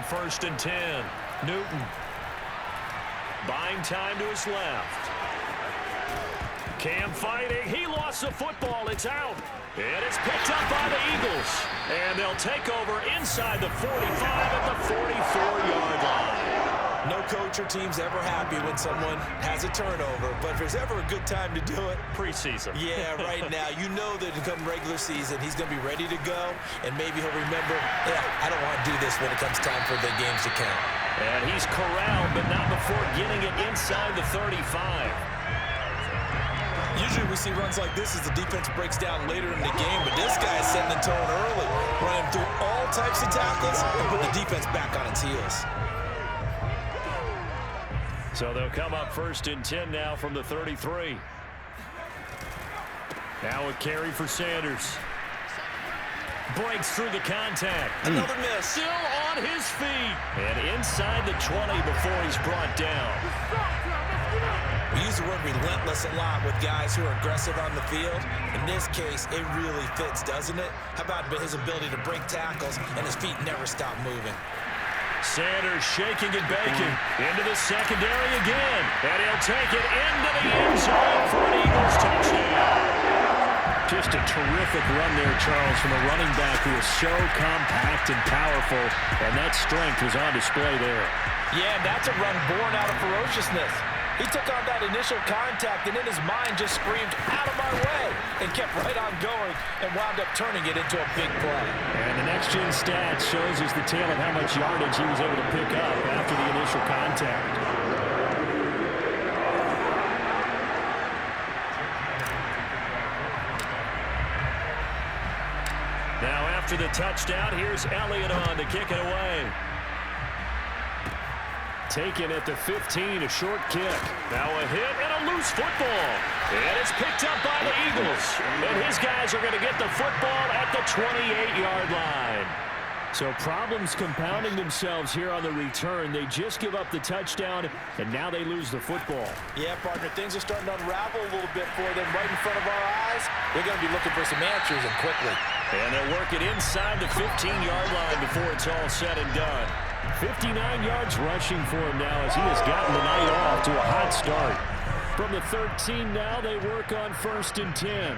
on 1st and 10. Newton. Buying time to his left. Cam fighting. He lost the football. It's out. And it's picked up by the Eagles. And they'll take over inside the 45 at the 44-yard line. No coach or team's ever happy when someone has a turnover, but if there's ever a good time to do it, preseason. Yeah, right now. You know that come regular season, he's going to be ready to go, and maybe he'll remember, yeah, I don't want to do this when it comes time for the games to count. And he's corralled, but not before getting it inside the 35. Usually we see runs like this as the defense breaks down later in the game, but this guy is setting the tone early, running through all types of tackles and putting the defense back on its heels. So they'll come up 1st and 10 now from the 33. Now a carry for Sanders. Breaks through the contact. Another miss. Still on his feet. And inside the 20 before he's brought down. We use the word relentless a lot with guys who are aggressive on the field. In this case, it really fits, doesn't it? How about his ability to break tackles and his feet never stop moving? Sanders shaking and baking into the secondary again. And he'll take it into the end zone for an Eagles touchdown. Just a terrific run there, Charles, from a running back who is so compact and powerful. And that strength was on display there. Yeah, that's a run born out of ferociousness. He took on that initial contact and in his mind just screamed, out of my way, and kept right on going and wound up turning it into a big play. And the next-gen stats shows us the tale of how much yardage he was able to pick up after the initial contact. Now after the touchdown, here's Elliott on to kick it away. Taken at the 15, a short kick. Now a hit and a loose football. And it's picked up by the Eagles. And his guys are going to get the football at the 28-yard line. So problems compounding themselves here on the return. They just give up the touchdown, and now they lose the football. Yeah, partner, things are starting to unravel a little bit for them right in front of our eyes. They're going to be looking for some answers, and quickly. And they'll work it inside the 15-yard line before it's all said and done. 59 yards rushing for him now as he has gotten the night off to a hot start. From the 13 now, they work on 1st and 10.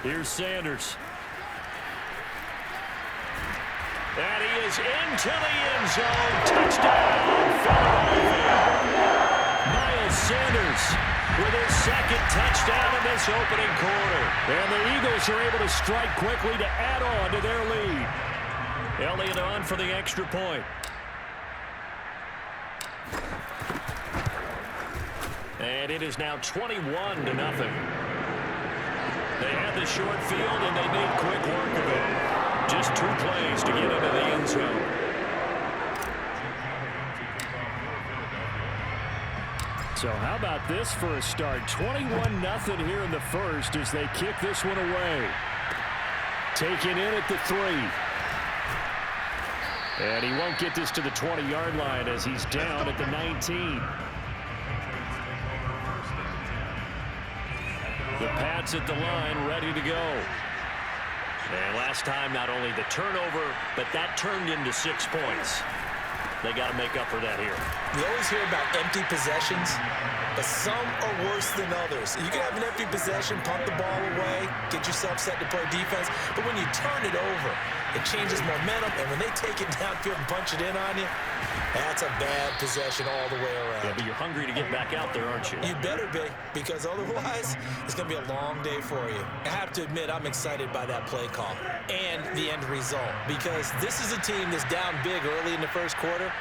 Here's Sanders. And he is into the end zone. Touchdown, Philadelphia. Miles Sanders with his second touchdown in this opening quarter. And the Eagles are able to strike quickly to add on to their lead. Elliott on for the extra point. And it is now 21-0. They had the short field, and they made quick work of it. Just 2 plays to get into the end zone. So how about this for a start? 21-0 here in the first as they kick this one away. Taken in at the 3. And he won't get this to the 20-yard line as he's down at the 19. The Pats at the line, ready to go. And last time, not only the turnover, but that turned into 6 points. They got to make up for that here. We always hear about empty possessions, but some are worse than others. You can have an empty possession, punt the ball away, get yourself set to play defense, but when you turn it over, it changes momentum, and when they take it downfield and punch it in on you, that's a bad possession all the way around. Yeah, but you're hungry to get back out there, aren't you? You better be, because otherwise, it's going to be a long day for you. I have to admit, I'm excited by that play call and the end result, because this is a team that's down big early in the first quarter,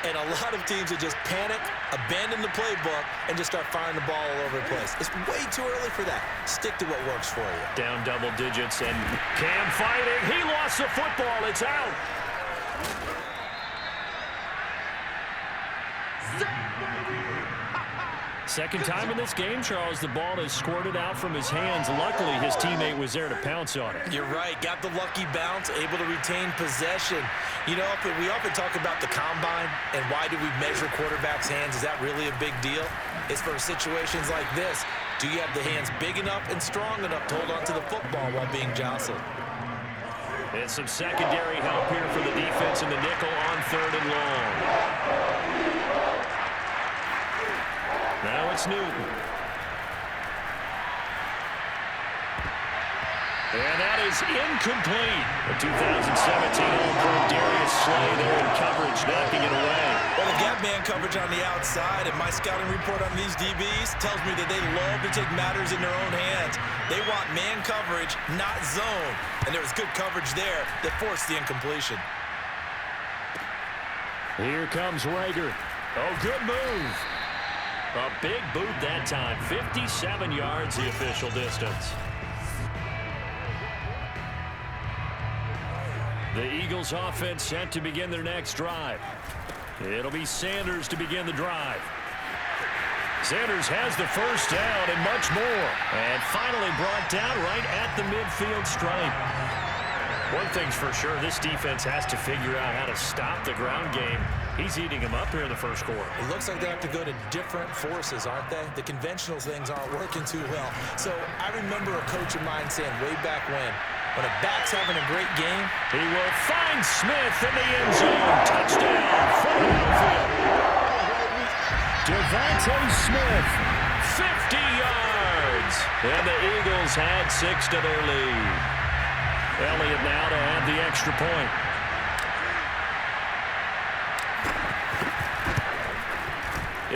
and a lot of teams that just panic, abandon the playbook, and just start firing the ball all over the place. It's way too early for that. Stick to what works for you. Down double digits, and Cam fighting. He lost the football. It's out. Second time in this game, Charles, the ball has squirted out from his hands. Luckily, his teammate was there to pounce on it. You're right. Got the lucky bounce, able to retain possession. You know, we often talk about the combine and why do we measure quarterbacks' hands. Is that really a big deal? It's for situations like this. Do you have the hands big enough and strong enough to hold on to the football while being jostled? And some secondary help here for the defense in the nickel on 3rd and long. Now it's Newton. And that is incomplete. The 2017 All-Pro Darius Slay there in coverage, knocking it away. Well, the gap man coverage on the outside, and my scouting report on these DBs tells me that they love to take matters in their own hands. They want man coverage, not zone. And there was good coverage there that forced the incompletion. Here comes Rager. Oh, good move. A big boot that time. 57 yards the official distance. The Eagles offense set to begin their next drive. It'll be Sanders to begin the drive. Sanders has the first down and much more. And finally brought down right at the midfield stripe. One thing's for sure, this defense has to figure out how to stop the ground game. He's eating them up here in the first quarter. It looks like they have to go to different forces, aren't they? The conventional things aren't working too well. So I remember a coach of mine saying way back when a back's having a great game, he will find Smith in the end zone. Touchdown, Philadelphia. Devontae Smith, 50 yards. And the Eagles had 6 to their lead. Elliott now to add the extra point.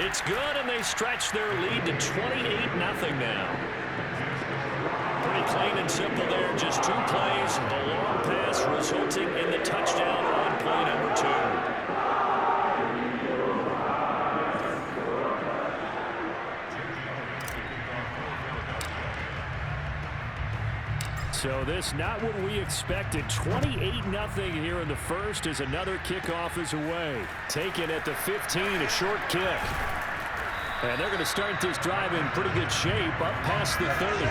It's good, and they stretch their lead to 28-0 now. Pretty clean and simple there. Just 2 plays. The long pass resulting in the touchdown on play number 2. So this not what we expected. 28-0 here in the first as another kickoff is away. Taken at the 15, a short kick. And they're going to start this drive in pretty good shape up past the 30.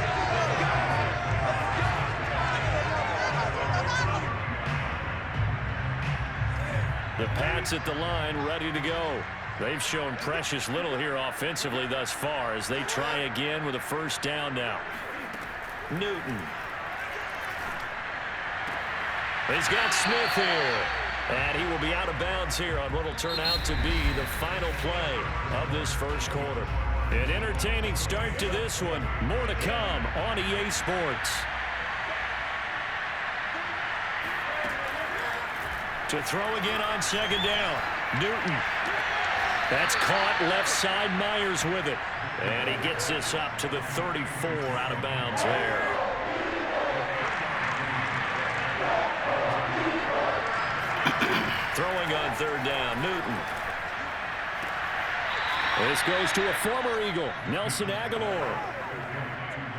The Pats at the line ready to go. They've shown precious little here offensively thus far as they try again with a first down now. Newton. He's got Smith here. And he will be out of bounds here on what will turn out to be the final play of this first quarter. An entertaining start to this one. More to come on EA Sports. To throw again on second down. Newton. That's caught left side. Myers with it. And he gets this up to the 34 out of bounds there. Throwing on third down, Newton. This goes to a former Eagle, Nelson Aguilar.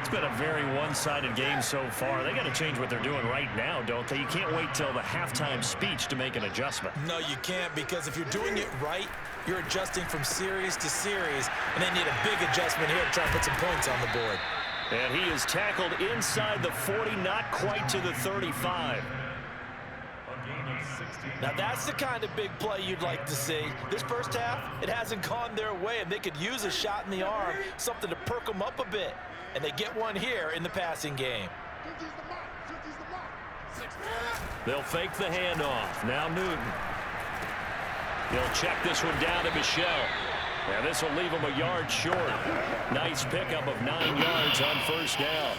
It's been a very one-sided game so far. They got to change what they're doing right now, don't they? You can't wait till the halftime speech to make an adjustment. No, you can't, because if you're doing it right, you're adjusting from series to series, and they need a big adjustment here to try to put some points on the board. And he is tackled inside the 40, not quite to the 35. Now that's the kind of big play you'd like to see. This first half, it hasn't gone their way, and they could use a shot in the arm, something to perk them up a bit. And they get one here in the passing game. They'll fake the handoff. Now Newton. He'll check this one down to Michelle. And this will leave him a yard short. Nice pickup of 9 yards on first down.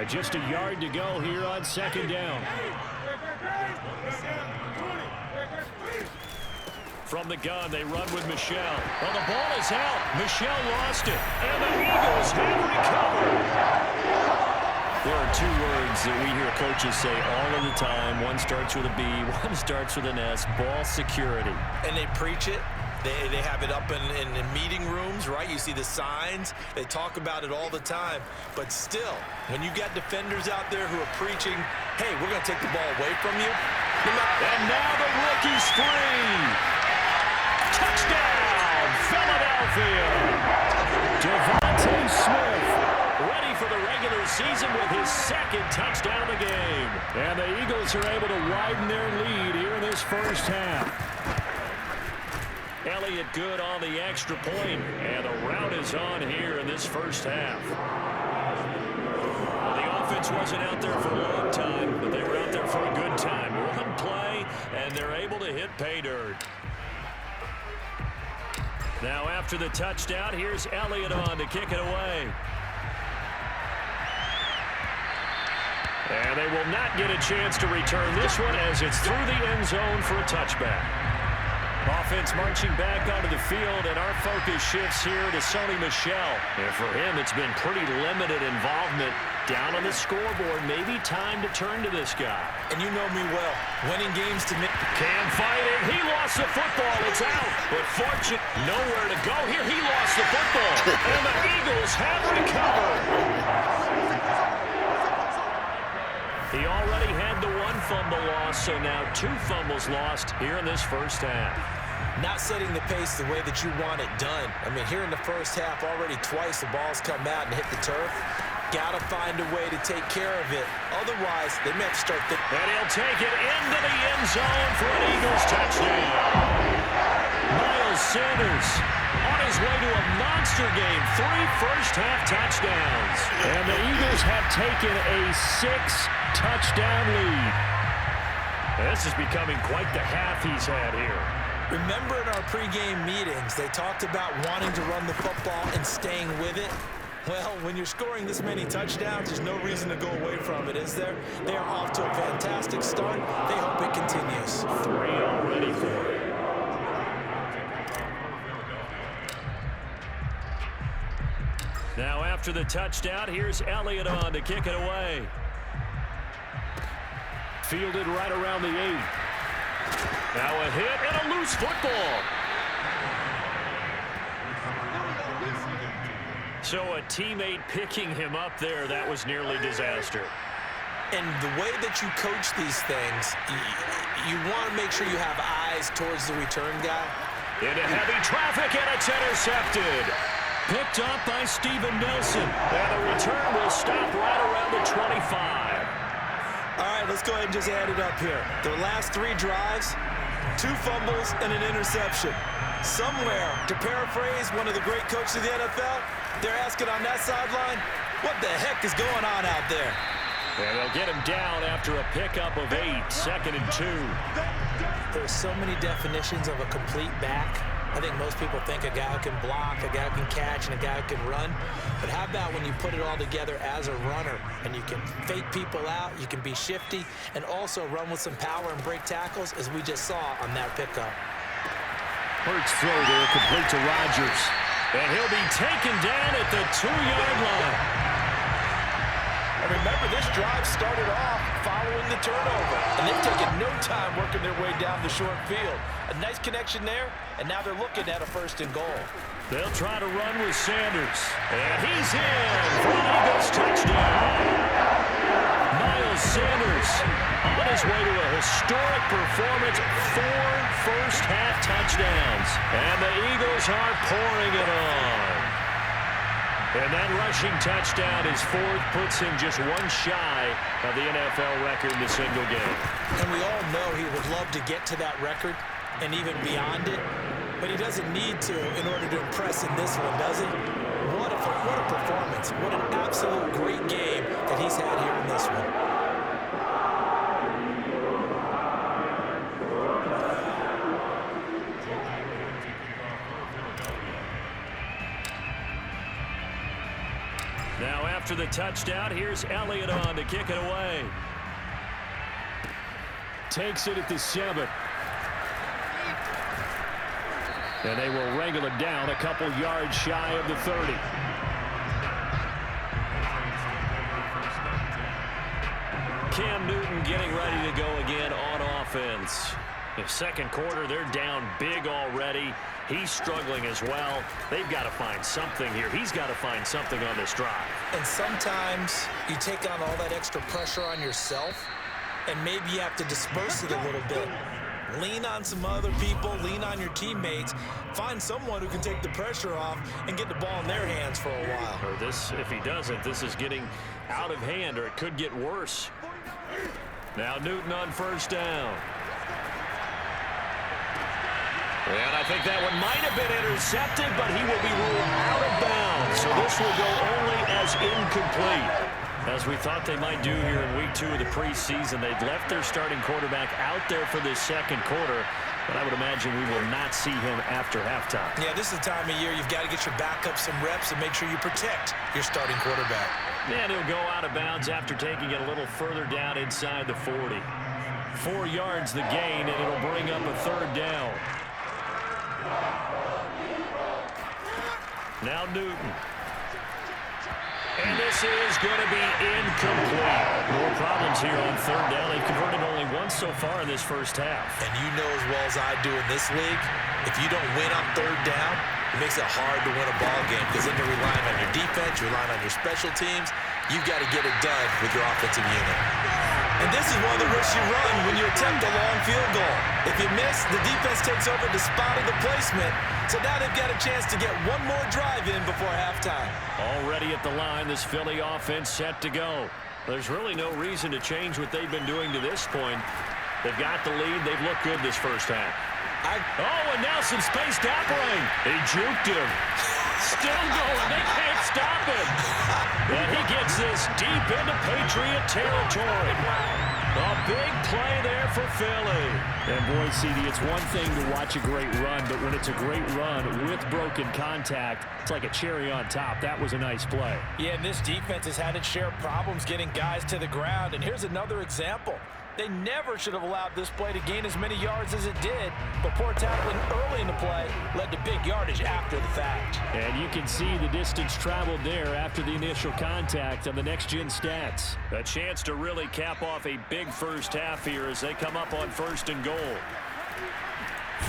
Just a yard to go here on second down. From the gun, they run with Michelle. Well, the ball is out. Michelle lost it. And the Eagles have recovered. There are 2 words that we hear coaches say all of the time. One starts with a B, one starts with an S. Ball security. And they preach it. They have it up in meeting rooms, right? You see the signs. They talk about it all the time. But still, when you got defenders out there who are preaching, hey, we're going to take the ball away from you. And now the rookie's free. Touchdown, Philadelphia. Devontae Smith ready for the regular season with his 2nd touchdown of the game. And the Eagles are able to widen their lead here in this first half. Elliott good on the extra point, and the route is on here in this first half. Well, the offense wasn't out there for a long time, but they were out there for a good big time. One play, and they're able to hit pay dirt. Now after the touchdown, here's Elliott on to kick it away. And they will not get a chance to return this one as it's through the end zone for a touchback. Offense marching back onto the field, and our focus shifts here to Sony Michel. And for him, it's been pretty limited involvement down on the scoreboard. Maybe time to turn to this guy. And you know me well. Winning games to me. Can fight it. He lost the football. It's out. But fortune, nowhere to go here. He lost the football. And the Eagles have recovered. He already had the one fumble loss, so now 2 fumbles lost here in this first half. Not setting the pace the way that you want it done. I mean, here in the first half, already twice the ball's come out and hit the turf. Got to find a way to take care of it. Otherwise, they may have to start the... And he'll take it into the end zone for an Eagles touchdown. Miles Sanders on his way to a monster game. 3 first-half touchdowns. And the Eagles have taken a 6-touchdown lead. This is becoming quite the half he's had here. Remember in our pregame meetings, they talked about wanting to run the football and staying with it? Well, when you're scoring this many touchdowns, there's no reason to go away from it, is there? They are off to a fantastic start. They hope it continues. 3 already for it. Now after the touchdown, here's Elliott on to kick it away. Fielded right around the 8. Now a hit and a loose football. So a teammate picking him up there, that was nearly disaster. And the way that you coach these things, you want to make sure you have eyes towards the return guy. Into heavy traffic, and it's intercepted. Picked up by Steven Nelson. And the return will stop right around the 25. All right, let's go ahead and just add it up here. Their last 3 drives, 2 fumbles and an interception. Somewhere, to paraphrase one of the great coaches of the NFL, they're asking on that sideline, what the heck is going on out there? And they'll get him down after a pickup of 8, 2nd and 2. There's so many definitions of a complete back. I think most people think a guy who can block, a guy who can catch, and a guy who can run. But how about when you put it all together as a runner and you can fake people out, you can be shifty, and also run with some power and break tackles, as we just saw on that pickup. Hurts throw there, complete to Rodgers. And he'll be taken down at the 2-yard line. And remember, this drive started off following the turnover. And they've taken no time working their way down the short field. A nice connection there, and now they're looking at a 1st and goal. They'll try to run with Sanders. And he's in for an Eagles touchdown. Miles Sanders on his way to a historic performance. 4 first-half touchdowns. And the Eagles are pouring it on. And that rushing touchdown, his 4th, puts him just 1 shy of the NFL record in a single game. And we all know he would love to get to that record and even beyond it, but he doesn't need to in order to impress in this one, does he? What a performance. What an absolute great game that he's had here in this one. Now after the touchdown, here's Elliott on to kick it away. Takes it at the 7. And they will wrangle it down a couple yards shy of the 30. Cam Newton getting ready to go again on offense. The 2nd quarter, they're down big already. He's struggling as well. They've got to find something here. He's got to find something on this drive. And sometimes you take on all that extra pressure on yourself, and maybe you have to disperse it a little bit. Lean on some other people, lean on your teammates, find someone who can take the pressure off and get the ball in their hands for a while. Or this, if he doesn't, this is getting out of hand, or it could get worse. Now Newton on 1st down. And I think that one might have been intercepted, but he will be ruled out of bounds. So this will go only as incomplete. A As we thought they might do here in week 2 of the preseason, they've left their starting quarterback out there for this second quarter, but I would imagine we will not see him after halftime. Yeah, this is the time of year you've got to get your backup some reps and make sure you protect your starting quarterback. And he'll go out of bounds after taking it a little further down inside the 40. 4 yards the gain, and it'll bring up a third down. Now Newton. And this is going to be incomplete. More problems here on third down. They've converted only once so far in this first half. And you know as well as I do in this league, if you don't win on third down, it makes it hard to win a ball game because then you're relying on your defense, you're relying on your special teams. You've got to get it done with your offensive unit. And this is one of the risks you run when you attempt a long field goal. If you miss, the defense takes over despite the placement. So now they've got a chance to get one more drive in before halftime. Already at the line, this Philly offense set to go. There's really no reason to change what they've been doing to this point. They've got the lead. They've looked good this first half. And now some spaced opening. He juked him. Still going. They can't stop him. And he gets this deep into Patriot territory. A big play there for Philly. And boy, CD, it's one thing to watch a great run, but when it's a great run with broken contact, it's like a cherry on top. That was a nice play. Yeah, and this defense has had its share of problems getting guys to the ground. And here's another example. They never should have allowed this play to gain as many yards as it did, but poor tackling early in the play led to big yardage after the fact. And you can see the distance traveled there after the initial contact on the next-gen stats. A chance to really cap off a big first half here as they come up on 1st and goal.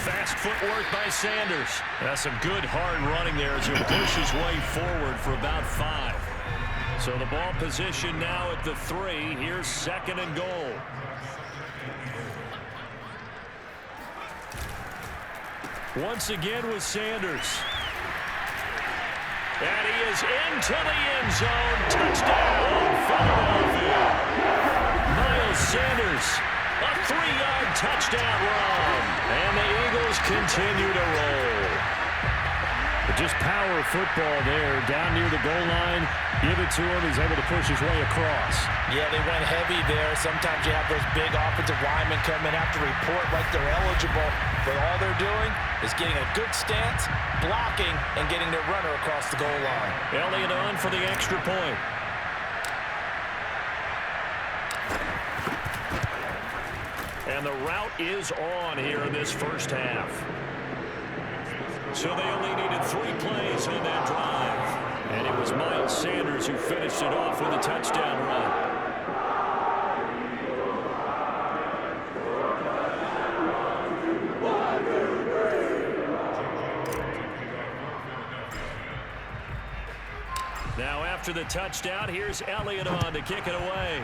Fast footwork by Sanders. That's some good hard running there as he pushes his way forward for about 5. So the ball position now at the 3. Here's 2nd and goal. Once again with Sanders. And he is into the end zone. Touchdown, Philadelphia. Miles Sanders, a 3-yard touchdown run. And the Eagles continue to roll. Just power football there, down near the goal line. Give it to him. He's able to push his way across. Yeah, they went heavy there. Sometimes you have those big offensive linemen come in, have to report like they're eligible. But all they're doing is getting a good stance, blocking, and getting their runner across the goal line. Elliott on for the extra point. And the route is on here in this first half. So they only needed 3 plays on that drive. And it was Miles Sanders who finished it off with a touchdown run. Now after the touchdown, here's Elliott on to kick it away.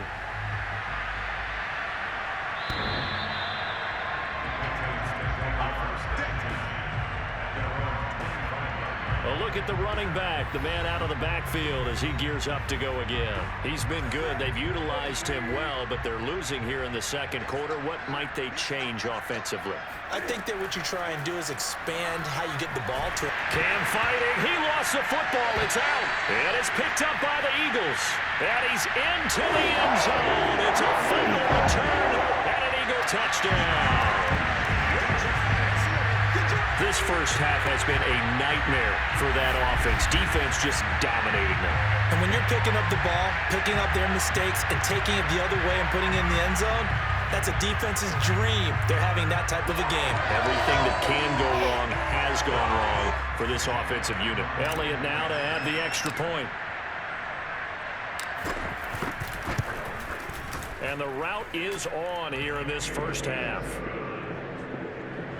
A look at the running back, the man out of the backfield as he gears up to go again. He's been good. They've utilized him well, but they're losing here in the second quarter. What might they change offensively? I think that what you try and do is expand how you get the ball to him. Cam fighting. He lost the football. It's out. And it's picked up by the Eagles. And he's into the end zone. It's a fumble return and an Eagle touchdown. This first half has been a nightmare for that offense. Defense just dominating them. And when you're picking up the ball, picking up their mistakes, and taking it the other way and putting it in the end zone, that's a defense's dream. They're having that type of a game. Everything that can go wrong has gone wrong for this offensive unit. Elliott now to add the extra point. And the route is on here in this first half.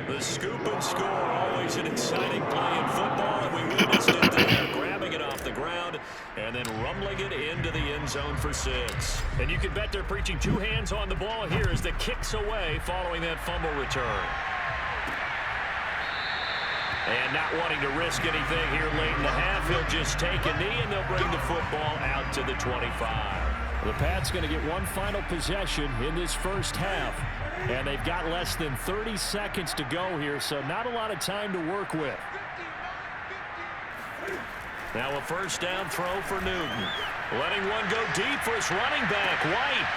The scoop and score, always an exciting play in football, and we witnessed it there, grabbing it off the ground and then rumbling it into the end zone for 6. And you can bet they're preaching 2 hands on the ball here as the kicks away following that fumble return. And not wanting to risk anything here late in the half, he'll just take a knee and they'll bring the football out to the 25. The Pats going to get one final possession in this first half. And they've got less than 30 seconds to go here, so not a lot of time to work with. Now a first down throw for Newton. Letting one go deep for his running back, White.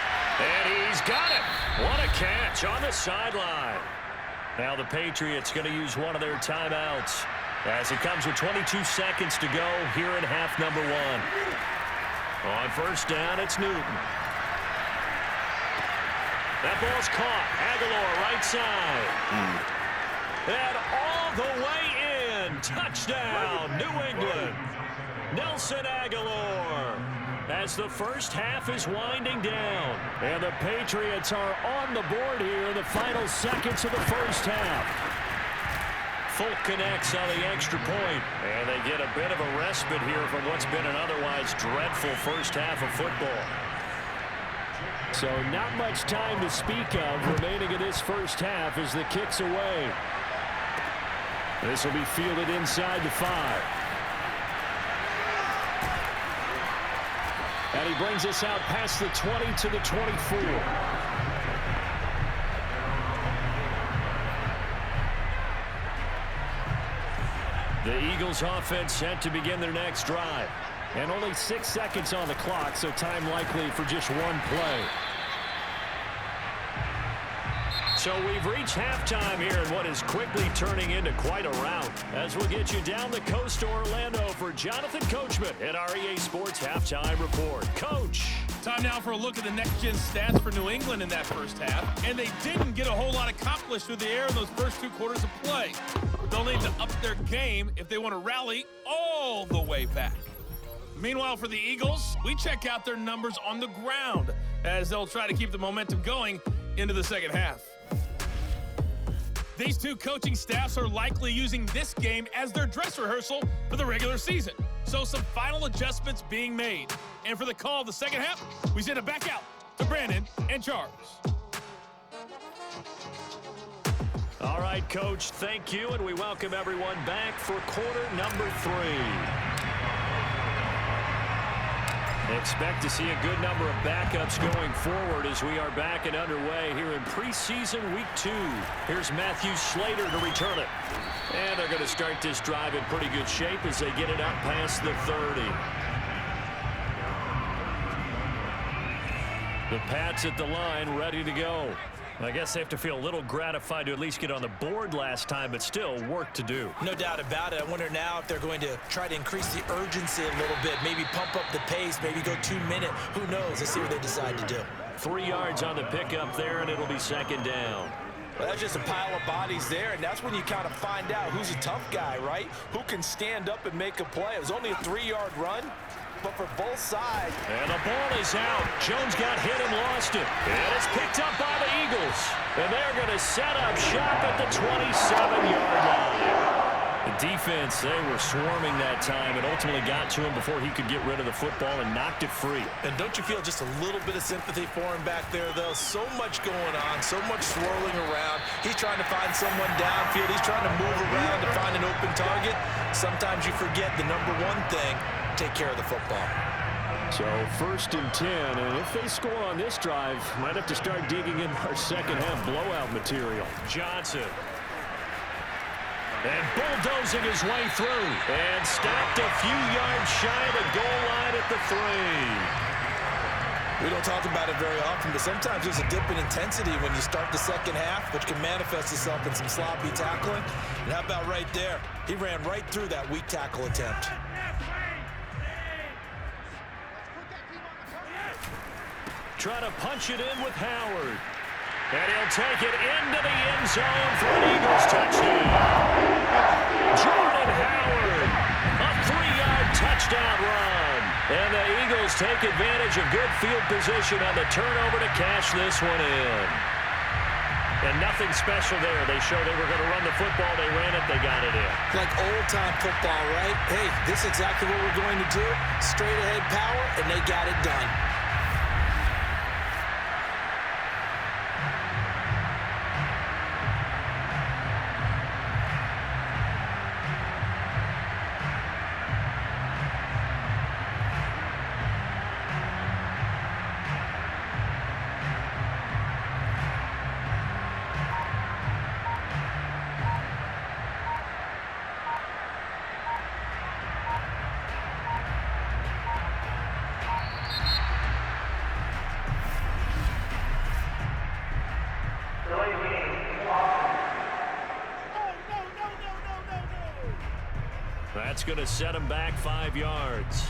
And he's got it. What a catch on the sideline. Now the Patriots going to use one of their timeouts as it comes with 22 seconds to go here in half number 1. On first down, it's Newton. That ball's caught. Aguilar right side. And all the way in. Touchdown, New England. Nelson Aguilar. As the first half is winding down. And the Patriots are on the board here in the final seconds of the first half. Folk connects on the extra point. And they get a bit of a respite here from what's been an otherwise dreadful first half of football. So not much time to speak of remaining in this first half as the kick's away. This will be fielded inside the 5. And he brings us out past the 20 to the 24. The Eagles offense set to begin their next drive. And only 6 seconds on the clock, so time likely for just one play. So we've reached halftime here in what is quickly turning into quite a rout. As we'll get you down the coast to Orlando for Jonathan Coachman at our EA Sports Halftime Report. Coach. Time now for a look at the next-gen stats for New England in that first half. And they didn't get a whole lot accomplished through the air in those first 2 quarters of play. They'll need to up their game if they want to rally all the way back. Meanwhile, for the Eagles, we check out their numbers on the ground as they'll try to keep the momentum going into the second half. These 2 coaching staffs are likely using this game as their dress rehearsal for the regular season. So some final adjustments being made. And for the call of the second half, we send it back out to Brandon and Charles. All right, Coach, thank you, and we welcome everyone back for quarter number 3. Expect to see a good number of backups going forward as we are back and underway here in preseason week 2. Here's Matthew Slater to return it. And they're going to start this drive in pretty good shape as they get it up past the 30. The Pats at the line ready to go. I guess they have to feel a little gratified to at least get on the board last time, but still work to do. No doubt about it. I wonder now if they're going to try to increase the urgency a little bit, maybe pump up the pace, maybe go 2-minute. Who knows? Let's see what they decide to do. 3 yards on the pickup there, and it'll be second down. Well, that's just a pile of bodies there, and that's when you kind of find out who's a tough guy, right? Who can stand up and make a play. It was only a 3-yard run, but for both sides. And the ball is out. Jones got hit and lost it. And it's picked up by the Eagles. And they're going to set up shop at the 27-yard line. The defense, they were swarming that time and ultimately got to him before he could get rid of the football and knocked it free. And don't you feel just a little bit of sympathy for him back there, though? So much going on, so much swirling around. He's trying to find someone downfield. He's trying to move around to find an open target. Sometimes you forget the number one thing, take care of the football. So 1st and 10, and if they score on this drive, might have to start digging in our second half blowout material. Johnson. And bulldozing his way through. And stopped a few yards shy of the goal line at the 3. We don't talk about it very often, but sometimes there's a dip in intensity when you start the second half, which can manifest itself in some sloppy tackling. And how about right there? He ran right through that weak tackle attempt. Try to punch it in with Howard. And he'll take it into the end zone for an Eagles touchdown. Jordan Howard, a 3-yard touchdown run. And the Eagles take advantage of good field position on the turnover to cash this one in. And nothing special there. They showed they were going to run the football. They ran it. They got it in. Like old-time football, right? Hey, this is exactly what we're going to do. Straight-ahead power, and they got it done. That's going to set him back 5 yards.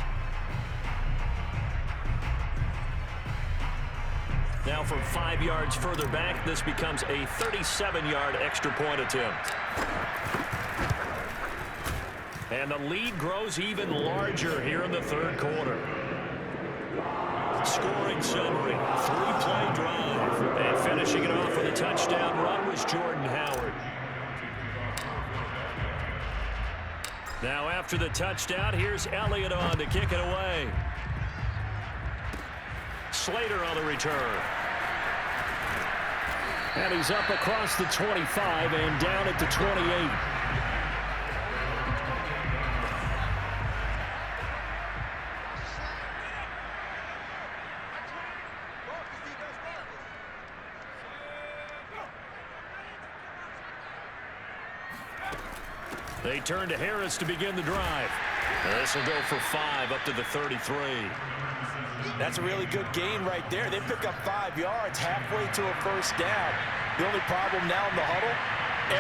Now from 5 yards further back, this becomes a 37-yard extra point attempt. And the lead grows even larger here in the third quarter. Scoring summary, 3-play drive. And finishing it off with a touchdown run was Jordan Howard. Now after the touchdown, here's Elliott on to kick it away. Slater on the return. And he's up across the 25 and down at the 28. They turn to Harris to begin the drive. This will go for 5 up to the 33. That's a really good gain right there. They pick up 5 yards halfway to a first down. The only problem now in the huddle,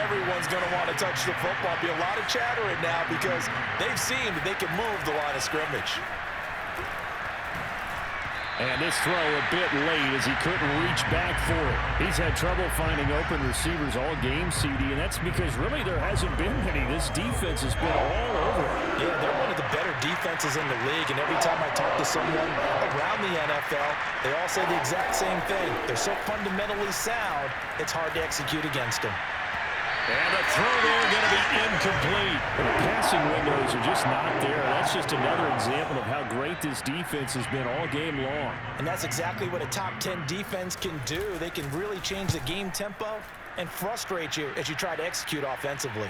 everyone's going to want to touch the football. Be a lot of chattering now because they've seen that they can move the line of scrimmage. And this throw a bit late as he couldn't reach back for it. He's had trouble finding open receivers all game, CD, and that's because really there hasn't been many. This defense has been all over. Yeah, they're one of the better defenses in the league, and every time I talk to someone around the NFL, they all say the exact same thing. They're so fundamentally sound, it's hard to execute against them. And the throw there going to be incomplete. The passing windows are just not there. That's just another example of how great this defense has been all game long. And that's exactly what a top 10 defense can do. They can really change the game tempo and frustrate you as you try to execute offensively.